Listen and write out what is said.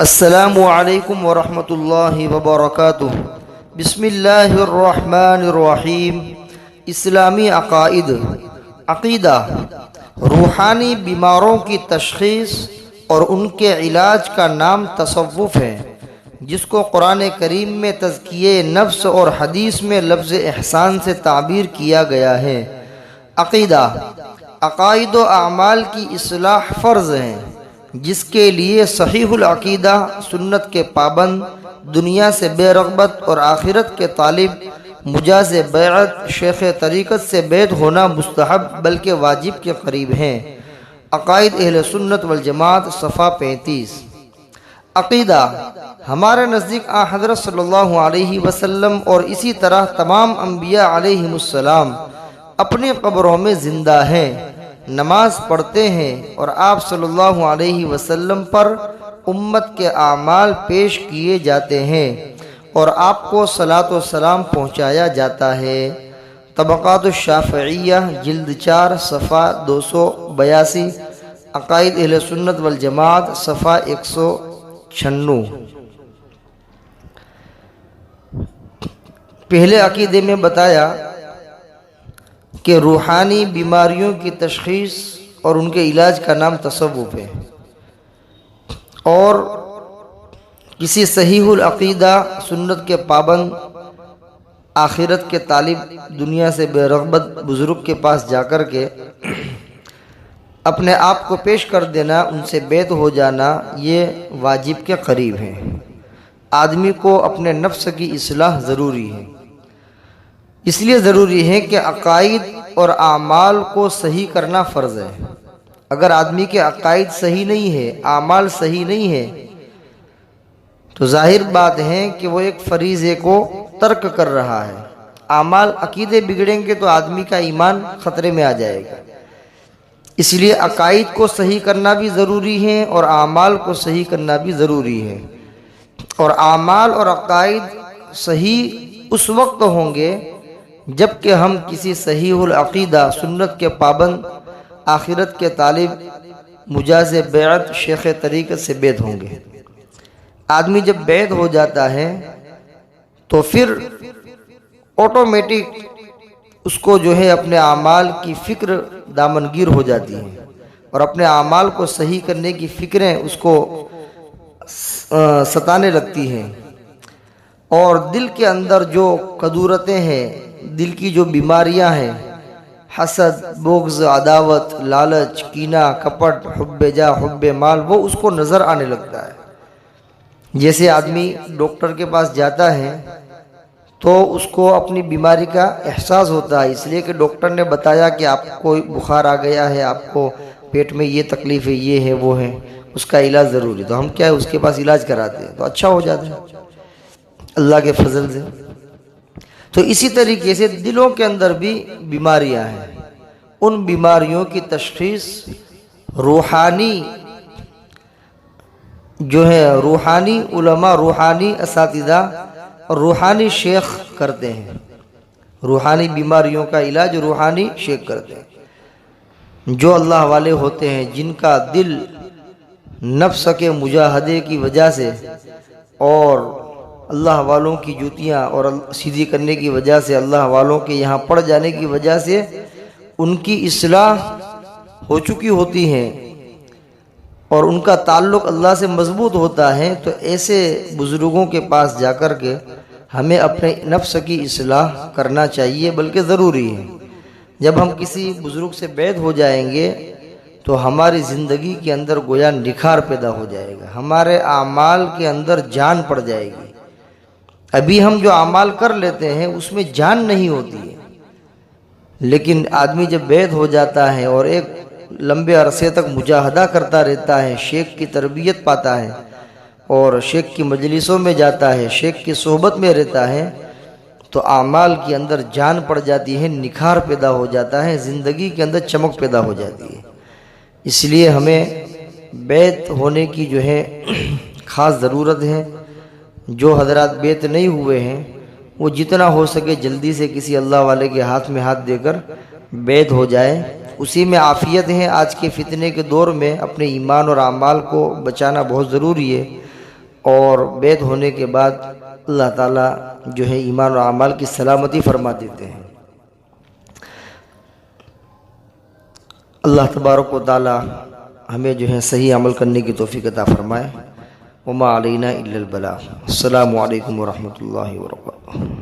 السلام علیکم ورحمۃ اللہ وبرکاتہ۔ بسم اللہ الرحمن الرحیم۔ اسلامی عقائد، عقیدہ روحانی بیماروں کی تشخیص اور ان کے علاج کا نام تصوف ہے، جس کو قرآن کریم میں تزکیہ نفس اور حدیث میں لفظ احسان سے تعبیر کیا گیا ہے۔ عقیدہ، عقائد و اعمال کی اصلاح فرض ہے، جس کے لیے صحیح العقیدہ، سنت کے پابند، دنیا سے بے رغبت اور آخرت کے طالب، مجاز بیعت، شیخ طریقت سے بیعت ہونا مستحب بلکہ واجب کے قریب ہیں۔ عقائد اہل سنت والجماعت صفحہ 35۔ عقیدہ ہمارے نزدیک حضرت صلی اللہ علیہ وسلم اور اسی طرح تمام انبیاء علیہم السلام اپنی قبروں میں زندہ ہیں، نماز پڑھتے ہیں اور آپ صلی اللہ علیہ وسلم پر امت کے اعمال پیش کیے جاتے ہیں اور آپ کو صلاۃ و سلام پہنچایا جاتا ہے۔ طبقات الشافعیہ جلد 4 صفحہ 282۔ عقائد اہل سنت والجماعت صفحہ 196۔ پہلے عقیدے میں بتایا کہ روحانی بیماریوں کی تشخیص اور ان کے علاج کا نام تصوف ہے، اور کسی صحیح العقیدہ، سنت کے پابند، آخرت کے طالب، دنیا سے بے رغبت بزرگ کے پاس جا کر کے اپنے آپ کو پیش کر دینا، ان سے بیعت ہو جانا، یہ واجب کے قریب ہے۔ آدمی کو اپنے نفس کی اصلاح ضروری ہے، اس لیے ضروری ہے کہ عقائد اور اعمال کو صحیح کرنا فرض ہے۔ اگر آدمی کے عقائد صحیح نہیں ہے، اعمال صحیح نہیں ہے، تو ظاہر بات ہے کہ وہ ایک فریضے کو ترک کر رہا ہے۔ اعمال، عقیدے بگڑیں گے تو آدمی کا ایمان خطرے میں آ جائے گا۔ اس لیے عقائد کو صحیح کرنا بھی ضروری ہے اور اعمال کو صحیح کرنا بھی ضروری ہے۔ اور اعمال اور عقائد صحیح اس وقت ہوں گے جب کہ ہم کسی صحیح العقیدہ، سنت کے پابند، آخرت کے طالب، مجاز بیعت، شیخ طریقت سے بیعت ہوں گے۔ آدمی جب بیعت ہو جاتا ہے تو پھر آٹومیٹک اس کو جو ہے اپنے اعمال کی فکر دامنگیر ہو جاتی ہے، اور اپنے اعمال کو صحیح کرنے کی فکریں اس کو ستانے لگتی ہیں، اور دل کے اندر جو کدورتیں ہیں، دل کی جو بیماریاں ہیں، حسد، بغض، عداوت، لالچ، کینہ، کپٹ، حب جاہ، حب مال، وہ اس کو نظر آنے لگتا ہے۔ جیسے آدمی ڈاکٹر کے پاس جاتا ہے تو اس کو اپنی بیماری کا احساس ہوتا ہے، اس لیے کہ ڈاکٹر نے بتایا کہ آپ کو بخار آ گیا ہے، آپ کو پیٹ میں یہ تکلیف ہے، یہ ہے، وہ ہے، اس کا علاج ضروری، تو ہم کیا ہے اس کے پاس علاج کراتے ہیں تو اچھا ہو جاتا ہے اللہ کے فضل سے۔ تو اسی طریقے سے دلوں کے اندر بھی بیماریاں ہیں، ان بیماریوں کی تشخیص روحانی جو ہے، روحانی علماء، روحانی اساتذہ اور روحانی شیخ کرتے ہیں۔ روحانی بیماریوں کا علاج روحانی شیخ کرتے ہیں، جو اللہ والے ہوتے ہیں، جن کا دل نفس کے مجاہدے کی وجہ سے اور اللہ والوں کی جوتیاں اور سیدھی کرنے کی وجہ سے، اللہ والوں کے یہاں پڑ جانے کی وجہ سے ان کی اصلاح ہو چکی ہوتی ہے اور ان کا تعلق اللہ سے مضبوط ہوتا ہے، تو ایسے بزرگوں کے پاس جا کر کے ہمیں اپنے نفس کی اصلاح کرنا چاہیے، بلکہ ضروری ہے۔ جب ہم کسی بزرگ سے بیعت ہو جائیں گے تو ہماری زندگی کے اندر گویا نکھار پیدا ہو جائے گا، ہمارے اعمال کے اندر جان پڑ جائے گی۔ ابھی ہم جو اعمال کر لیتے ہیں اس میں جان نہیں ہوتی ہے، لیکن آدمی جب بیعت ہو جاتا ہے اور ایک لمبے عرصے تک مجاہدہ کرتا رہتا ہے، شیخ کی تربیت پاتا ہے اور شیخ کی مجلسوں میں جاتا ہے، شیخ کی صحبت میں رہتا ہے، تو اعمال کے اندر جان پڑ جاتی ہے، نکھار پیدا ہو جاتا ہے، زندگی کے اندر چمک پیدا ہو جاتی ہے۔ اس لیے ہمیں بیعت ہونے کی جو ہے خاص ضرورت ہے۔ جو حضرات بیعت نہیں ہوئے ہیں وہ جتنا ہو سکے جلدی سے کسی اللہ والے کے ہاتھ میں ہاتھ دے کر بیعت ہو جائے، اسی میں عافیت ہے۔ آج کے فتنے کے دور میں اپنے ایمان اور اعمال کو بچانا بہت ضروری ہے۔ اور بیت ہونے کے بعد اللہ تعالیٰ جو ہے ایمان و اعمال کی سلامتی فرما دیتے ہیں۔ اللہ تبارک و تعالیٰ ہمیں جو ہے صحیح عمل کرنے کی توفیق عطا فرمائے۔ وما علینا الا البلاغ۔ السلام علیکم ورحمۃ اللہ وبرکاتہ۔